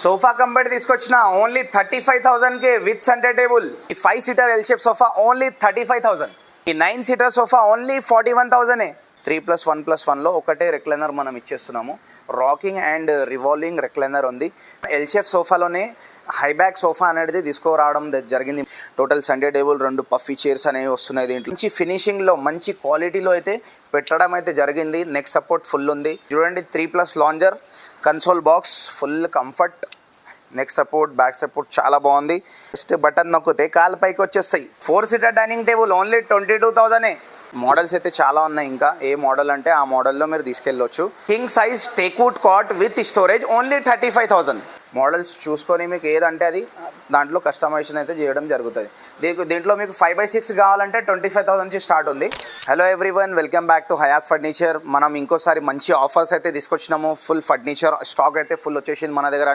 Sofa cum bed తీసుకొచ్చిన only 35,000కే with centre table. ఈ 5 seater L shape sofa only 35,000. ఈ 9 seater sofa only 41,000. 3+1+1లో ఒకటే recliner మనం ఇచ్చేస్తున్నాము. రాకింగ్ అండ్ రివాల్వింగ్ రెక్లైనర్ ఉంది. ఎల్ షేప్ సోఫాలోనే హై బ్యాక్ సోఫా అనేది తీసుకురావడం జరిగింది. Total centre table, 2 puffy chairs అనేవి వస్తున్నాయి. దీంట్లో మంచి ఫినిషింగ్లో మంచి క్వాలిటీలో అయితే పెట్టడం అయితే జరిగింది. నెక్ సపోర్ట్ ఫుల్ ఉంది చూడండి. 3+ lounger, console box, full comfort, neck support, back support చాలా బాగుంది. జస్ట్ బటన్ నొక్కితే కాలు పైకి వచ్చేస్తాయి. 4 seater dining table only 22,000. Models అయితే చాలా ఉన్నాయి. ఇంకా ఏ మోడల్ అంటే ఆ మోడల్లో మీరు తీసుకెళ్ళొచ్చు. King size teakwood cot with storage only 35,000. Models చూసుకొని మీకు ఏదంటే అది దాంట్లో కస్టమైజేషన్ అయితే చేయడం జరుగుతుంది. దీంట్లో మీకు 5/6 కావాలంటే 25,000 నుంచి స్టార్ట్ ఉంది. Hello everyone, welcome back to Hayat furniture. మనం ఇంకోసారి మంచి ఆఫర్స్ అయితే తీసుకొచ్చినాము. ఫుల్ ఫర్నిచర్ స్టాక్ అయితే ఫుల్ వచ్చేసింది మన దగ్గర.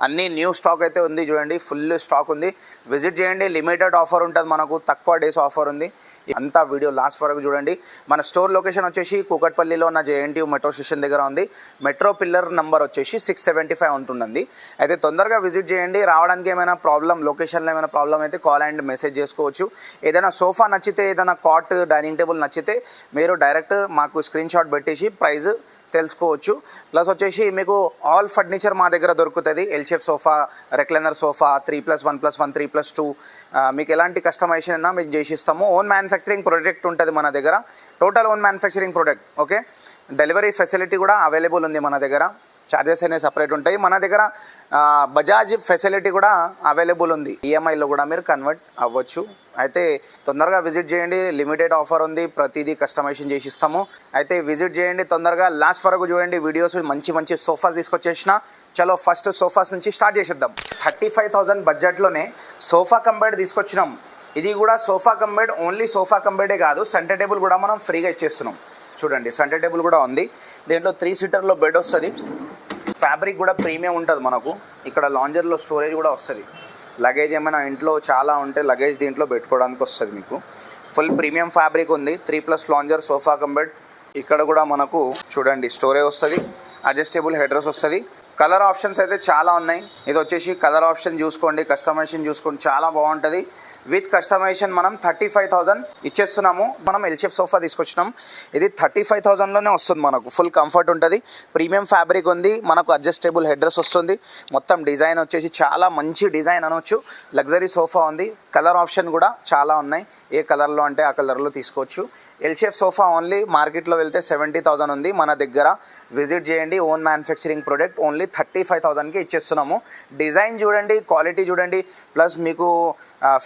అన్ని న్యూ స్టాక్ అయితే ఉంది చూడండి. ఫుల్ స్టాక్ ఉంది. విజిట్ చేయండి. లిమిటెడ్ ఆఫర్ ఉంటుంది మనకు, తక్కువ డేస్ ఆఫర్ ఉంది. అంతా వీడియో లాస్ట్ వరకు చూడండి. మన స్టోర్ లొకేషన్ వచ్చేసి కూకట్పల్లిలో ఉన్న JNTU మెట్రో స్టేషన్ దగ్గర ఉంది. మెట్రో పిల్లర్ నెంబర్ వచ్చేసి 675 ఉంటుందండి. అయితే తొందరగా విజిట్ చేయండి. రావడానికి ఏమైనా ప్రాబ్లం, లొకేషన్లో ఏమైనా ప్రాబ్లం అయితే కాల్ అండ్ మెసేజ్ చేసుకోవచ్చు. ఏదైనా సోఫా నచ్చితే, ఏదైనా కాట్, డైనింగ్ టేబుల్ నచ్చితే మీరు డైరెక్ట్ మాకు స్క్రీన్ షాట్ పెట్టేసి ప్రైస్ తెలుసుకోవచ్చు. ప్లస్ వచ్చేసి మీకు ఆల్ ఫర్నిచర్ మా దగ్గర దొరుకుతుంది. L shape sofa, recliner sofa, 3+1+1, 3+2 మీకు ఎలాంటి కస్టమైజేషన్ అయినా మేము చేసిస్తాము. ఓన్ మ్యానుఫ్యాక్చరింగ్ ప్రోడక్ట్ ఉంటుంది మన దగ్గర. Total own manufacturing product. Okay, delivery facility కూడా అవైలబుల్ ఉంది మన దగ్గర. ఛార్జెస్ అనేవి సపరేట్ ఉంటాయి. మన దగ్గర బజాజ్ ఫెసిలిటీ కూడా అవైలబుల్ ఉంది. EMIలో కూడా మీరు కన్వర్ట్ అవ్వచ్చు. అయితే తొందరగా విజిట్ చేయండి. లిమిటెడ్ ఆఫర్ ఉంది. ప్రతిదీ కస్టమైజేషన్ చేసి ఇస్తాము. అయితే విజిట్ చేయండి. తొందరగా లాస్ట్ వరకు చూడండి వీడియోస్. మంచి మంచి సోఫాస్ తీసుకొచ్చేసిన. చలో ఫస్ట్ సోఫాస్ నుంచి స్టార్ట్ చేసేద్దాం. 35,000 బడ్జెట్లోనే సోఫా కంబెడ్ తీసుకొచ్చినాం. ఇది కూడా సోఫా కంబెడ్, ఓన్లీ సోఫా కంబెడే కాదు, సెంటర్ టేబుల్ కూడా మనం ఫ్రీగా ఇచ్చేస్తున్నాం. చూడండి, సెంటర్ టేబుల్ కూడా ఉంది. దీంట్లో 3 సీటర్లో బెడ్ వస్తుంది. ఫ్యాబ్రిక్ కూడా ప్రీమియం ఉంటుంది మనకు. ఇక్కడ లాంజర్లో స్టోరేజ్ కూడా వస్తుంది. లగేజ్ ఏమైనా ఇంట్లో చాలా ఉంటే లగేజ్ దీంట్లో పెట్టుకోవడానికి వస్తుంది మీకు. ఫుల్ ప్రీమియం ఫ్యాబ్రిక్ ఉంది. 3+ లాంజర్ సోఫా కంబెడ్. ఇక్కడ కూడా మనకు చూడండి స్టోరేజ్ వస్తుంది, అడ్జస్టబుల్ హెడ్రెస్ వస్తుంది. కలర్ ఆప్షన్స్ అయితే చాలా ఉన్నాయి. ఇది వచ్చేసి కలర్ ఆప్షన్ చూసుకోండి, కస్టమైజేషన్ చూసుకోండి, చాలా బాగుంటుంది. విత్ కస్టమైజేషన్ మనం 35,000 ఇచ్చేస్తున్నాము. మనం ఎల్ షేప్ సోఫా తీసుకొచ్చినాం. ఇది 35,000లోనే వస్తుంది మనకు. ఫుల్ కంఫర్ట్ ఉంటుంది. ప్రీమియం ఫ్యాబ్రిక్ ఉంది. మనకు అడ్జస్టబుల్ హెడ్రెస్ వస్తుంది. మొత్తం డిజైన్ వచ్చేసి చాలా మంచి డిజైన్ అనవచ్చు. లగ్జరీ సోఫా ఉంది. కలర్ ఆప్షన్ కూడా చాలా ఉన్నాయి. ఏ కలర్లో అంటే ఆ కలర్లో తీసుకోవచ్చు. ఎల్ షేప్ సోఫా ఓన్లీ మార్కెట్లో వెళ్తే 70,000 ఉంది. మన దగ్గర విజిట్ చేయండి. ఓన్ మ్యానుఫ్యాక్చరింగ్ ప్రోడక్ట్ ఓన్లీ 35,000కి ఇచ్చేస్తున్నాము. డిజైన్ చూడండి, క్వాలిటీ చూడండి, ప్లస్ మీకు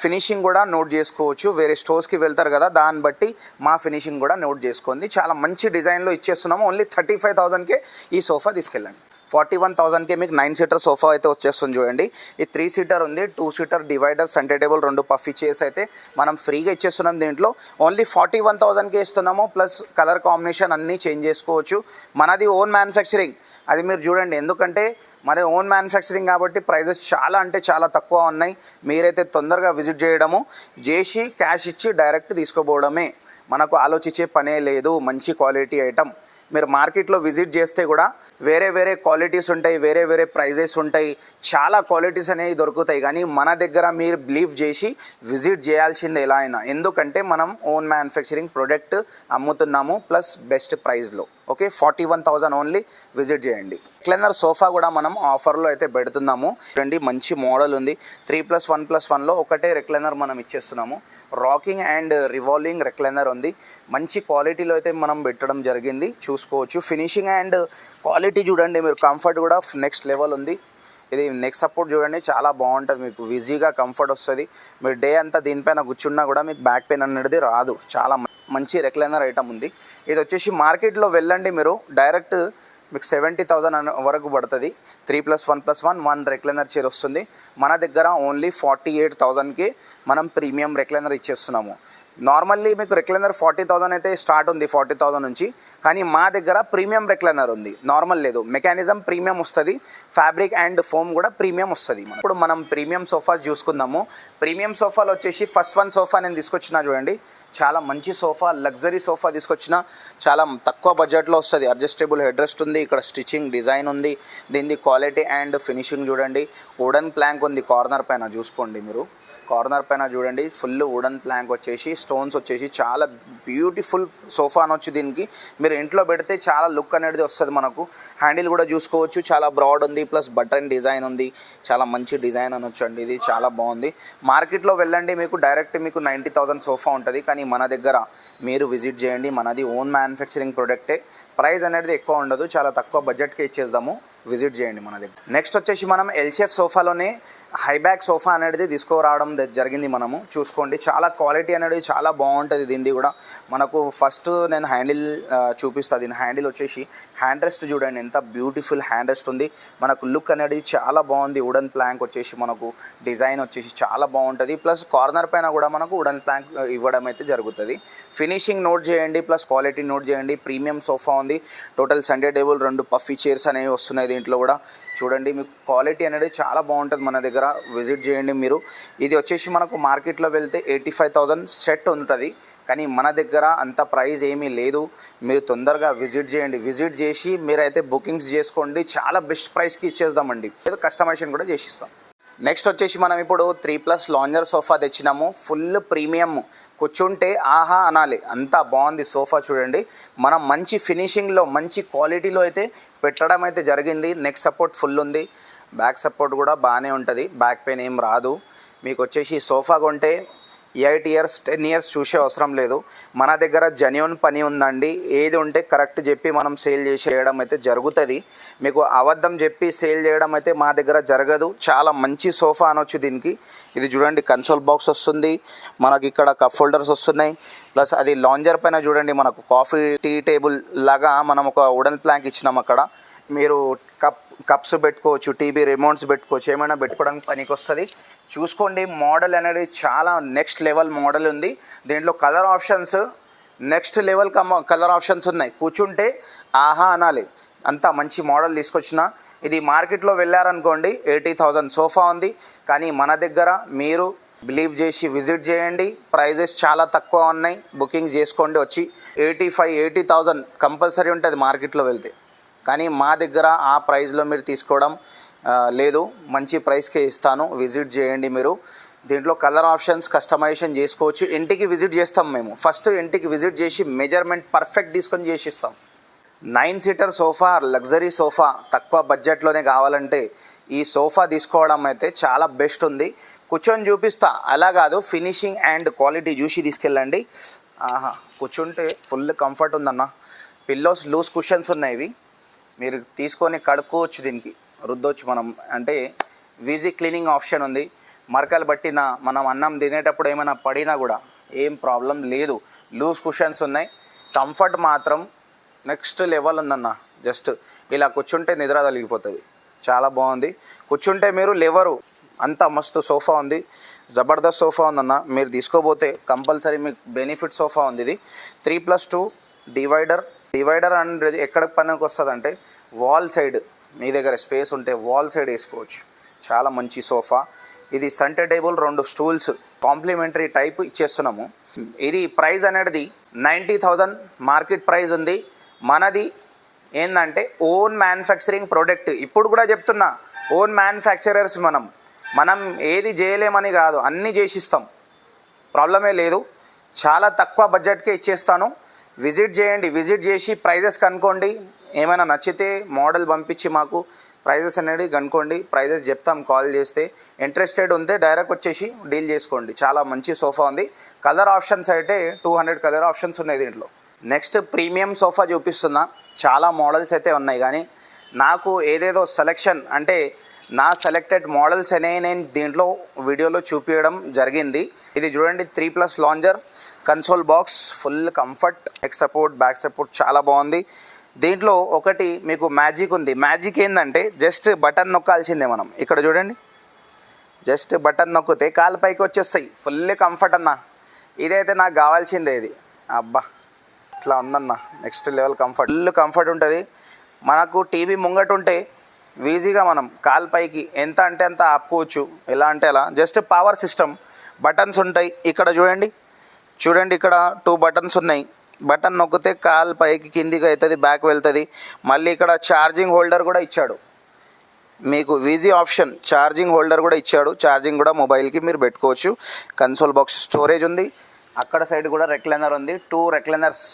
ఫినిషింగ్ కూడా నోట్ చేసుకోవచ్చు. వేరే స్టోర్స్కి వెళ్తారు కదా, దాన్ని బట్టి మా ఫినిషింగ్ కూడా నోట్ చేసుకోండి. చాలా మంచి డిజైన్లో ఇచ్చేస్తున్నాము. ఓన్లీ 35,000కే ఈ సోఫా తీసుకెళ్ళండి. 41,000కే మీకు 9 సీటర్ సోఫా అయితే వచ్చేస్తుంది చూడండి. ఈ 3 సీటర్ ఉంది, 2 seater divider, centre table, 2 puffy chairs అయితే మనం ఫ్రీగా ఇచ్చేస్తున్నాం. దీంట్లో ఓన్లీ 41,000కే ఇస్తున్నాము. ప్లస్ కలర్ కాంబినేషన్ అన్నీ చేంజ్ చేసుకోవచ్చు. మనది ఓన్ మ్యానుఫ్యాక్చరింగ్, అది మీరు చూడండి. ఎందుకంటే మరి ఓన్ మ్యానుఫ్యాక్చరింగ్ కాబట్టి ప్రైజెస్ చాలా అంటే చాలా తక్కువ ఉన్నాయి. మీరైతే తొందరగా విజిట్ చేయడము, చేసి క్యాష్ ఇచ్చి డైరెక్ట్ తీసుకోపోవడమే. మనకు ఆలోచించే పనే లేదు. మంచి క్వాలిటీ ఐటమ్. మీరు మార్కెట్లో విజిట్ చేస్తే కూడా వేరే వేరే క్వాలిటీస్ ఉంటాయి, వేరే వేరే ప్రైజెస్ ఉంటాయి, చాలా క్వాలిటీస్ అనేవి దొరుకుతాయి. కానీ మన దగ్గర మీరు బిలీవ్ చేసి విజిట్ చేయాల్సిందే ఎలా అయినా. ఎందుకంటే మనం ఓన్ మ్యానుఫ్యాక్చరింగ్ ప్రోడక్ట్ అమ్ముతున్నాము, ప్లస్ బెస్ట్ ప్రైస్లో. Okay, 41,000 only. విజిట్ చేయండి. రెక్లైనర్ సోఫా కూడా మనం ఆఫర్లో అయితే పెడుతున్నాము. చూడండి, మంచి మోడల్ ఉంది. 3+1+1లో ఒకటే రెక్లైనర్ మనం ఇచ్చేస్తున్నాము. రాకింగ్ అండ్ రివాల్వింగ్ రెక్లైనర్ ఉంది. మంచి క్వాలిటీలో అయితే మనం పెట్టడం జరిగింది. చూసుకోవచ్చు. ఫినిషింగ్ అండ్ క్వాలిటీ చూడండి మీరు. కంఫర్ట్ కూడా నెక్స్ట్ లెవెల్ ఉంది. ఇది నెక్ సపోర్ట్ చూడండి, చాలా బాగుంటుంది. మీకు ఈజీగా కంఫర్ట్ వస్తుంది. మీరు డే అంతా దీనిపైన కూర్చున్నా కూడా మీకు బ్యాక్ పెయిన్ అనేది రాదు. చాలా మంచి రెక్లైనర్ ఐటమ్ ఉంది. ఇది వచ్చేసి మార్కెట్లో వెళ్ళండి మీరు, డైరెక్ట్ మీకు 70,000 వరకు పడుతుంది. 3+1+1 రెక్లైనర్ చైర్ వస్తుంది. మన దగ్గర ఓన్లీ 48,000కి మనం ప్రీమియం రెక్లైనర్ ఇచ్చేస్తున్నాము. నార్మల్లీ మీకు రెక్లైనర్ 40,000 అయితే స్టార్ట్ ఉంది, 40,000 నుంచి. కానీ మా దగ్గర ప్రీమియం రెక్లైనర్ ఉంది, నార్మల్ లేదు. మెకానిజం ప్రీమియం వస్తుంది, ఫ్యాబ్రిక్ అండ్ ఫోమ్ కూడా ప్రీమియం వస్తుంది. ఇప్పుడు మనం ప్రీమియం సోఫా చూసుకుందాము. ప్రీమియం సోఫాలో వచ్చేసి ఫస్ట్ వన్ సోఫా నేను తీసుకొచ్చిన చూడండి, చాలా మంచి సోఫా, లగ్జరీ సోఫా తీసుకొచ్చిన. చాలా తక్కువ బడ్జెట్లో వస్తుంది. అడ్జస్టబుల్ హెడ్ రెస్ట్ ఉంది, ఇక్కడ స్టిచ్చింగ్ డిజైన్ ఉంది. దీని క్వాలిటీ అండ్ ఫినిషింగ్ చూడండి. వుడెన్ ప్లాంక్ ఉంది కార్నర్ పైన, చూసుకోండి మీరు. కార్నర్ పైన చూడండి ఫుల్ వుడెన్ ప్లాంక్ వచ్చేసి, స్టోన్స్ వచ్చేసి, చాలా బ్యూటిఫుల్ సోఫా అనొచ్చు. దీనికి మీరు ఇంట్లో పెడితే చాలా లుక్ అనేది వస్తుంది మనకు. హ్యాండిల్ కూడా చూసుకోవచ్చు, చాలా బ్రాడ్ ఉంది, ప్లస్ బటన్ డిజైన్ ఉంది. చాలా మంచి డిజైన్ అనొచ్చు అండి, ఇది చాలా బాగుంది. మార్కెట్లో వెళ్ళండి, మీకు డైరెక్ట్ మీకు 90,000 సోఫా ఉంటుంది. కానీ మన దగ్గర మీరు విజిట్ చేయండి, మనది ఓన్ మ్యానుఫ్యాక్చరింగ్ ప్రొడక్టే. ప్రైస్ అనేది ఎక్కువ ఉండదు, చాలా తక్కువ బడ్జెట్కి ఇచ్చేద్దాము. విజిట్ చేయండి మన దగ్గర. నెక్స్ట్ వచ్చేసి మనం ఎల్షేఫ్ సోఫాలోనే హైబ్యాక్ సోఫా అనేది తీసుకురావడం జరిగింది. మనము చూసుకోండి, చాలా క్వాలిటీ అనేది చాలా బాగుంటుంది. దీనిది కూడా మనకు ఫస్ట్ నేను హ్యాండిల్ చూపిస్తాను. దీని హ్యాండిల్ వచ్చేసి హ్యాండ్ రెస్ట్ చూడండి, ఎంత బ్యూటిఫుల్ హ్యాండ్ రెస్ట్ ఉంది. మనకు లుక్ అనేది చాలా బాగుంది. వుడెన్ ప్లాంక్ వచ్చేసి మనకు డిజైన్ వచ్చేసి చాలా బాగుంటుంది. ప్లస్ కార్నర్ పైన కూడా మనకు వుడెన్ ప్లాంక్ ఇవ్వడం అయితే జరుగుతుంది. ఫినిషింగ్ నోట్ చేయండి, ప్లస్ క్వాలిటీ నోట్ చేయండి. ప్రీమియం సోఫా ఉంది. Total Sunday table, 2 puffy chairs అనేవి వస్తున్నాయి దీంట్లో కూడా. చూడండి, మీకు క్వాలిటీ అనేది చాలా బాగుంటుంది మన దగ్గర. విజిట్ చేయండి మీరు. ఇది వచ్చేసి మనకు మార్కెట్లో వెళ్తే 85,000 సెట్ ఉంటుంది. కానీ మన దగ్గర అంత ప్రైస్ ఏమీ లేదు. మీరు తొందరగా విజిట్ చేయండి. విజిట్ చేసి మీరైతే బుకింగ్స్ చేసుకోండి, చాలా బెస్ట్ ప్రైస్కి ఇచ్చేద్దామండి. ఏదో కస్టమైజేషన్ కూడా చేసిస్తాం. నెక్స్ట్ వచ్చేసి మనం ఇప్పుడు 3+ లాంజర్ సోఫా తెచ్చినాము. ఫుల్ ప్రీమియం, కూర్చుంటే ఆహా అనాలి, అంతా బాగుంది సోఫా. చూడండి, మనం మంచి ఫినిషింగ్లో మంచి క్వాలిటీలో అయితే పెట్టడం అయితే జరిగింది. నెక్ సపోర్ట్ ఫుల్ ఉంది, బ్యాక్ సపోర్ట్ కూడా బాగానే ఉంటుంది, బ్యాక్ పెయిన్ ఏం రాదు. మీకు వచ్చేసి సోఫా కొంటే 8 ఇయర్స్ 10 ఇయర్స్ చూసే అవసరం లేదు. మన దగ్గర జెన్యూన్ పని ఉందండి. ఏది ఉంటే కరెక్ట్ చెప్పి మనం సేల్ చేయడం అయితే జరుగుతుంది. మీకు అబద్ధం చెప్పి సేల్ చేయడం అయితే మా దగ్గర జరగదు. చాలా మంచి సోఫా అనొచ్చు దీనికి. ఇది చూడండి, కన్సోల్ బాక్స్ వస్తుంది మనకి, ఇక్కడ కప్ హోల్డర్స్ వస్తున్నాయి. ప్లస్ అది లాంజర్ పైన చూడండి, మనకు కాఫీ టీ టేబుల్ లాగా మనం ఒక వుడెన్ ప్లాంక్ ఇచ్చినాం. అక్కడ మీరు కప్స్ పెట్టుకోవచ్చు, టీవీ రిమోట్స్ పెట్టుకోవచ్చు, ఏమైనా పెట్టుకోవడానికి పనికి వస్తుంది. చూసుకోండి, మోడల్ అనేది చాలా నెక్స్ట్ లెవెల్ మోడల్ ఉంది. దీంట్లో colour options next level colour options ఉన్నాయి. కూర్చుంటే ఆహా అనాలి, అంత మంచి మోడల్ తీసుకొచ్చిన. ఇది మార్కెట్లో వెళ్ళారనుకోండి 80,000 సోఫా ఉంది. కానీ మన దగ్గర మీరు బిలీవ్ చేసి విజిట్ చేయండి, ప్రైజెస్ చాలా తక్కువ ఉన్నాయి. బుకింగ్ చేసుకోండి వచ్చి. 85,000 కంపల్సరీ ఉంటుంది మార్కెట్లో వెళ్తే. కానీ మా దగ్గర ఆ ప్రైస్లో మీరు తీసుకోవడం లేదు, మంచి ప్రైస్కే ఇస్తాను. విజిట్ చేయండి మీరు. దీంట్లో కలర్ ఆప్షన్స్ కస్టమైజేషన్ చేసుకోవచ్చు. ఇంటికి విజిట్ చేస్తాం మేము. ఫస్ట్ ఇంటికి విజిట్ చేసి మెజర్మెంట్ పర్ఫెక్ట్ తీసుకొని చేసిస్తాం. 9 సీటర్ సోఫా, లగ్జరీ సోఫా, తక్కువ బడ్జెట్లోనే కావాలంటే ఈ సోఫా తీసుకోవడం అయితే చాలా బెస్ట్ ఉంది. కూర్చొని చూపిస్తా, అలా కాదు, ఫినిషింగ్ అండ్ క్వాలిటీ చూసి తీసుకెళ్ళండి. ఆహా, కూర్చుంటే ఫుల్ కంఫర్ట్ ఉందన్న. పిల్లోస్ లూజ్ కుషన్స్ ఉన్నాయి, ఇవి మీరు తీసుకొని కడుక్కోవచ్చు, దీనికి రుద్దొచ్చు మనం. అంటే ఈజీ క్లీనింగ్ ఆప్షన్ ఉంది. మరకలు పట్టిన మనం అన్నం తినేటప్పుడు ఏమైనా పడినా కూడా ఏం ప్రాబ్లం లేదు. లూజ్ కుషన్స్ ఉన్నాయి. కంఫర్ట్ మాత్రం నెక్స్ట్ లెవెల్ ఉందన్న. జస్ట్ ఇలా కూర్చుంటే నిద్ర తగిలిపోతుంది, చాలా బాగుంది. కూర్చుంటే మీరు లేవరు, అంత మస్తు సోఫా ఉంది. జబర్దస్త్ సోఫా ఉందన్న. మీరు తీసుకోబోతే కంపల్సరీ మీకు బెనిఫిట్ సోఫా ఉంది. ఇది 3+2 డివైడర్ అనేది ఎక్కడ పనికి వస్తుంది అంటే వాల్ సైడ్, మీ దగ్గర స్పేస్ ఉంటే వాల్ సైడ్ వేసుకోవచ్చు. చాలా మంచి సోఫా. ఇది centre table, 2 stools complimentary type ఇచ్చేస్తున్నాము. ఇది ప్రైస్ అనేది 90,000 మార్కెట్ ప్రైస్ ఉంది. మనది ఏంటంటే ఓన్ మ్యానుఫ్యాక్చరింగ్ ప్రోడక్ట్. ఇప్పుడు కూడా చెప్తున్నా, ఓన్ మ్యానుఫ్యాక్చరర్స్ మనం ఏది చేయలేమని కాదు, అన్నీ చేసిస్తాం, ప్రాబ్లమే లేదు. చాలా తక్కువ బడ్జెట్కే ఇచ్చేస్తాను. విజిట్ చేయండి. విజిట్ చేసి ప్రైజెస్ కనుక్కోండి. ఏమైనా నచ్చితే మోడల్ పంపించి మాకు ప్రైజెస్ అనేది కనుక్కోండి. ప్రైజెస్ చెప్తాం కాల్ చేస్తే. ఇంట్రెస్టెడ్ ఉంటే డైరెక్ట్ వచ్చేసి డీల్ చేసుకోండి. చాలా మంచి సోఫా ఉంది. కలర్ ఆప్షన్స్ అయితే 200 కలర్ ఆప్షన్స్ ఉన్నాయి దీంట్లో. నెక్స్ట్ ప్రీమియం సోఫా చూపిస్తున్నా. చాలా మోడల్స్ అయితే ఉన్నాయి, కానీ నాకు ఏదేదో సెలెక్షన్ అంటే నా సెలెక్టెడ్ మోడల్స్ అనే నేను దీంట్లో వీడియోలో చూపించడం జరిగింది. ఇది చూడండి, 3+ lounger, console box, full comfort, neck support, back support చాలా బాగుంది. దీంట్లో ఒకటి మీకు మ్యాజిక్ ఉంది. మ్యాజిక్ ఏంటంటే జస్ట్ బటన్ నొక్కాల్సిందే మనం. ఇక్కడ చూడండి, జస్ట్ బటన్ నొక్కితే కాలు పైకి వచ్చేస్తాయి. ఫుల్ కంఫర్ట్ అన్న. ఇదైతే నాకు కావాల్సిందే ఇది. అబ్బా ఇట్లా ఉందన్న, next level comfort, full comfort ఉంటుంది. మనకు టీవీ ముంగట ఉంటే ఈజీగా మనం కాల్ పైకి ఎంత అంటే అంత ఆపుకోవచ్చు. ఎలా అంటే అలా. జస్ట్ పవర్ సిస్టమ్, బటన్స్ ఉంటాయి ఇక్కడ చూడండి. ఇక్కడ 2 బటన్స్ ఉన్నాయి. బటన్ నొక్కితే కాల్ పైకి కిందికి అవుతుంది, బ్యాక్ వెళ్తుంది. మళ్ళీ ఇక్కడ ఛార్జింగ్ హోల్డర్ కూడా ఇచ్చాడు మీకు, ఈజీ ఆప్షన్. ఛార్జింగ్ హోల్డర్ కూడా ఇచ్చాడు, ఛార్జింగ్ కూడా మొబైల్కి మీరు పెట్టుకోవచ్చు. కన్సోల్ బాక్స్ స్టోరేజ్ ఉంది. అక్కడ సైడ్ కూడా రెక్లైనర్ ఉంది, 2 రెక్లైనర్స్.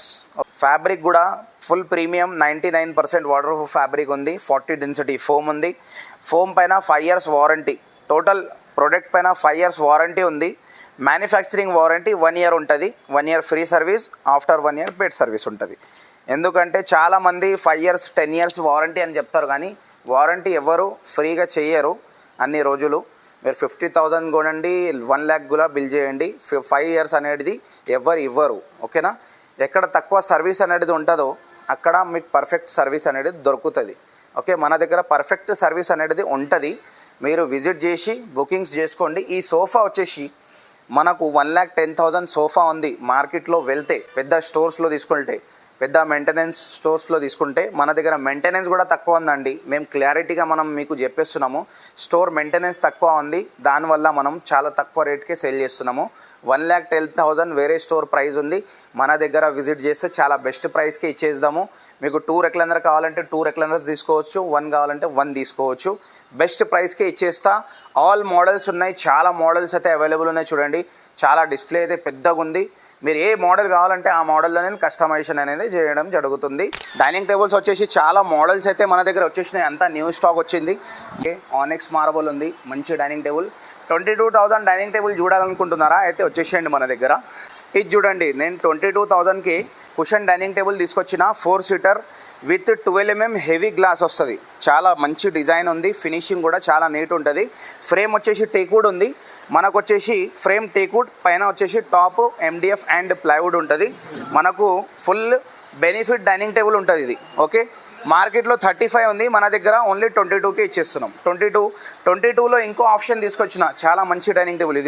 ఫ్యాబ్రిక్ కూడా full premium 99% water proof fabric ఉంది. 40 డెన్సిటీ ఫోమ్ ఉంది. ఫోమ్ పైన 5 years వారంటీ. టోటల్ ప్రోడక్ట్ పైన 5 years వారంటీ ఉంది. మ్యానుఫ్యాక్చరింగ్ వారంటీ 1 year ఉంటుంది. 1 year free service, after 1 year paid service ఉంటుంది. ఎందుకంటే చాలామంది 5 years 10 years వారంటీ అని చెప్తారు, కానీ వారంటీ ఎవరు ఫ్రీగా చేయరు అన్ని రోజులు. మీరు 50,000 కొనండి, 1 lakh కూడా బిల్ చేయండి, 5 years అనేది ఎవరు ఇవ్వరు. ఓకేనా. ఎక్కడ తక్కువ సర్వీస్ అనేది ఉంటుందో అక్కడ మీకు పర్ఫెక్ట్ సర్వీస్ అనేది దొరుకుతుంది. ఓకే, మన దగ్గర పర్ఫెక్ట్ సర్వీస్ అనేది ఉంటుంది. మీరు విజిట్ చేసి బుకింగ్స్ చేసుకోండి. ఈ సోఫా వచ్చేసి మనకు 1,10,000 సోఫా ఉంది. మార్కెట్లో వెళ్తే పెద్ద స్టోర్స్లో తీసుకుంటే, పెద్ద మెయింటెనెన్స్ స్టోర్స్లో తీసుకుంటే మన దగ్గర మెయింటెనెన్స్ కూడా తక్కువ ఉందండి. మేము క్లారిటీగా మనం మీకు చెప్పేస్తున్నాము. స్టోర్ మెయింటెనెన్స్ తక్కువ ఉంది, దానివల్ల మనం చాలా తక్కువ రేట్కే సేల్ చేస్తున్నాము. 1,10,000 వేరే స్టోర్ ప్రైస్ ఉంది. మన దగ్గర విజిట్ చేస్తే చాలా బెస్ట్ ప్రైస్కి ఇచ్చేద్దాము. మీకు 2 రెక్లైనర్ కావాలంటే 2 రెక్లైనర్స్ తీసుకోవచ్చు, 1 కావాలంటే 1 తీసుకోవచ్చు. బెస్ట్ ప్రైస్కే ఇచ్చేస్తా. ఆల్ మోడల్స్ ఉన్నాయి, చాలా మోడల్స్ అయితే అవైలబుల్ ఉన్నాయి. చూడండి, చాలా డిస్ప్లే అయితే పెద్దగా ఉంది. మీరు ఏ మోడల్ కావాలంటే ఆ మోడల్లో నేను కస్టమైజేషన్ అనేది చేయడం జరుగుతుంది. డైనింగ్ టేబుల్స్ వచ్చేసి చాలా మోడల్స్ అయితే మన దగ్గర వచ్చేసినాయి, అంతా న్యూ స్టాక్ వచ్చింది. ఆనెక్స్ మార్బల్ ఉంది, మంచి డైనింగ్ టేబుల్. 22,000 డైనింగ్ టేబుల్ చూడాలనుకుంటున్నారా? అయితే వచ్చేసేయండి మన దగ్గర. ఇది చూడండి, నేను 22,000కి కుషన్ డైనింగ్ టేబుల్ తీసుకొచ్చిన. 4 seater with 12 mm heavy glass వస్తుంది. చాలా మంచి డిజైన్ ఉంది, ఫినిషింగ్ కూడా చాలా నీట్ ఉంటుంది. ఫ్రేమ్ వచ్చేసి టేక్వుడ్ ఉంది. మనకు వచ్చేసి ఫ్రేమ్ టేక్వుడ్, పైన వచ్చేసి టాప్ MDF అండ్ ప్లైవుడ్ ఉంటుంది. మనకు ఫుల్ బెనిఫిట్ డైనింగ్ టేబుల్ ఉంటుంది ఇది. ఓకే, మార్కెట్లో 35 ఉంది, మన దగ్గర ఓన్లీ 22కే ఇచ్చేస్తున్నాం. 22లో ఇంకో ఆప్షన్ తీసుకొచ్చిన, చాలా మంచి డైనింగ్ టేబుల్.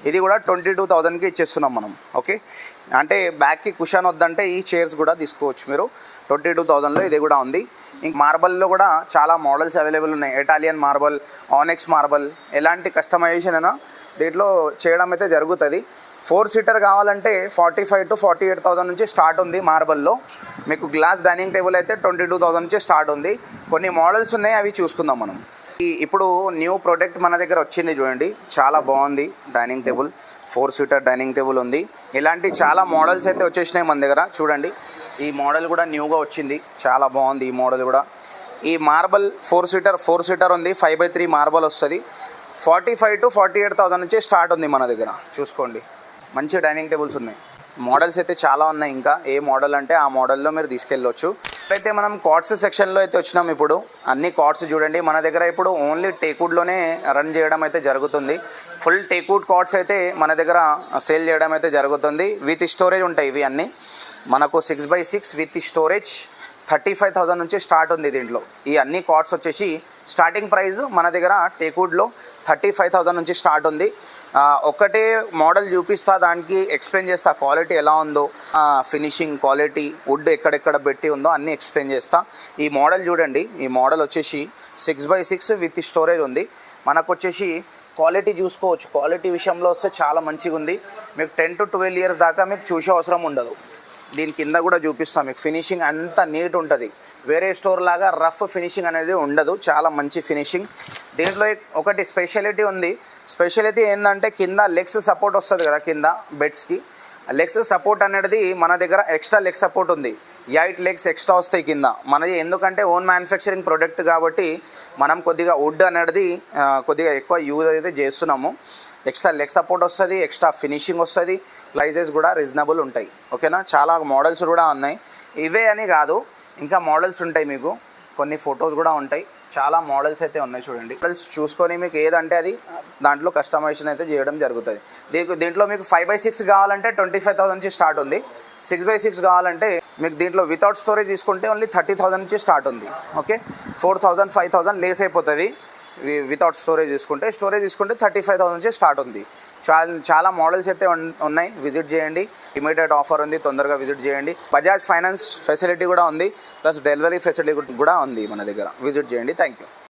ఇది కూడా 22,000కి ఇచ్చేస్తున్నాం మనం. ఓకే, అంటే బ్యాక్కి కుషన్ వద్దంటే ఈ చైర్స్ కూడా తీసుకోవచ్చు మీరు. 22,000లో ఇది కూడా ఉంది. ఇంక మార్బల్లో కూడా చాలా మోడల్స్ అవైలబుల్ ఉన్నాయి. ఇటాలియన్ మార్బల్, ఆనెక్స్ మార్బల్, ఎలాంటి కస్టమైజేషన్ అయినా దీంట్లో చేయడం అయితే జరుగుతుంది. 4 seater కావాలంటే 45,000 to 48,000 నుంచి స్టార్ట్ ఉంది మార్బల్లో. మీకు గ్లాస్ డైనింగ్ టేబుల్ అయితే 22,000 నుంచి స్టార్ట్ ఉంది. కొన్ని మోడల్స్ ఉన్నాయి, అవి చూసుకుందాం మనం. ఇప్పుడు న్యూ ప్రోడక్ట్ మన దగ్గర వచ్చింది చూడండి, చాలా బాగుంది dining table. 4 seater dining table ఉంది. ఇలాంటి చాలా మోడల్స్ అయితే వచ్చేసినాయి మన దగ్గర. చూడండి, ఈ మోడల్ కూడా న్యూగా వచ్చింది, చాలా బాగుంది ఈ మోడల్ కూడా. ఈ మార్బల్ 4 seater ఉంది, 5/3 మార్బల్ వస్తుంది. 45,000 to 48,000 నుంచి స్టార్ట్ ఉంది మన దగ్గర. చూసుకోండి, మంచి డైనింగ్ టేబుల్స్ ఉన్నాయి. మోడల్స్ అయితే చాలా ఉన్నాయి. ఇంకా ఏ మోడల్ అంటే ఆ మోడల్లో మీరు తీసుకెళ్ళవచ్చు. అయితే మనం కార్డ్స్ సెక్షన్లో అయితే వచ్చినాం. ఇప్పుడు అన్ని కార్డ్స్ చూడండి, మన దగ్గర ఇప్పుడు ఓన్లీ టేక్వుడ్లోనే రన్ చేయడం అయితే జరుగుతుంది. ఫుల్ టేక్వుడ్ కార్డ్స్ అయితే మన దగ్గర సేల్ చేయడం అయితే జరుగుతుంది. విత్ స్టోరేజ్ ఉంటాయి ఇవి అన్నీ. మనకు 6x6 విత్ స్టోరేజ్ 35,000 నుంచి స్టార్ట్ ఉంది దీంట్లో. ఈ అన్ని కార్డ్స్ వచ్చేసి స్టార్టింగ్ ప్రైస్ మన దగ్గర టేక్వుడ్లో 35,000 నుంచి స్టార్ట్ ఉంది. ఒకటే మోడల్ చూపిస్తా, దానికి ఎక్స్ప్లెయిన్ చేస్తా క్వాలిటీ ఎలా ఉందో, ఫినిషింగ్ క్వాలిటీ, వుడ్ ఎక్కడెక్కడ పెట్టి ఉందో అన్నీ ఎక్స్ప్లెయిన్ చేస్తా. ఈ మోడల్ చూడండి, ఈ మోడల్ వచ్చేసి 6x6 విత్ స్టోరేజ్ ఉంది. మనకు వచ్చేసి క్వాలిటీ చూసుకోవచ్చు. క్వాలిటీ విషయంలో వస్తే చాలా మంచిగా ఉంది. మీకు 10 to 12 years దాకా మీకు చూసే అవసరం ఉండదు. దీని కింద కూడా చూపిస్తాం మీకు. ఫినిషింగ్ అంతా నీట్ ఉంటుంది. వేరే స్టోర్ లాగా రఫ్ ఫినిషింగ్ అనేది ఉండదు, చాలా మంచి ఫినిషింగ్. దీంట్లో ఒకటి స్పెషాలిటీ ఉంది. స్పెషాలిటీ ఏంటంటే కింద లెగ్స్ సపోర్ట్ వస్తుంది కదా, కింద బెడ్స్కి లెగ్స్ సపోర్ట్ అనేది మన దగ్గర ఎక్స్ట్రా లెగ్ సపోర్ట్ ఉంది. 8 legs ఎక్స్ట్రా వస్తాయి కింద మనది. ఎందుకంటే ఓన్ మ్యానుఫ్యాక్చరింగ్ ప్రోడక్ట్ కాబట్టి మనం కొద్దిగా వుడ్ అనేది కొద్దిగా ఎక్కువ యూజ్ అయితే చేస్తున్నాము. ఎక్స్ట్రా లెగ్ సపోర్ట్ వస్తుంది, ఎక్స్ట్రా ఫినిషింగ్ వస్తుంది. ప్రైజెస్ కూడా రీజనబుల్ ఉంటాయి. ఓకేనా, చాలా మోడల్స్ కూడా ఉన్నాయి. ఇవే అని కాదు, ఇంకా మోడల్స్ ఉంటాయి. మీకు కొన్ని ఫొటోస్ కూడా ఉంటాయి. చాలా మోడల్స్ అయితే ఉన్నాయి చూడండి. మోడల్స్ చూసుకొని మీకు ఏదంటే అది దాంట్లో కస్టమైజేషన్ అయితే చేయడం జరుగుతుంది. దీంట్లో మీకు 5x6 కావాలంటే 25,000 నుంచి స్టార్ట్ ఉంది. 6x6 కావాలంటే మీకు దీంట్లో వితౌట్ స్టోరేజ్ తీసుకుంటే ఓన్లీ 30,000 నుంచి స్టార్ట్ ఉంది. ఓకే, 4,000 5,000 లేస్ అయిపోతుంది వితౌట్ స్టోరేజ్ తీసుకుంటే. స్టోరేజ్ తీసుకుంటే 35,000 నుంచి స్టార్ట్ ఉంది. చాలా మోడల్స్ అయితే ఉన్నాయి, విజిట్ చేయండి. ఇమీడియట్ ఆఫర్ ఉంది, తొందరగా విజిట్ చేయండి. బజాజ్ ఫైనాన్స్ ఫెసిలిటీ కూడా ఉంది, ప్లస్ డెలివరీ ఫెసిలిటీ కూడా ఉంది మన దగ్గర. విజిట్ చేయండి. Thank you.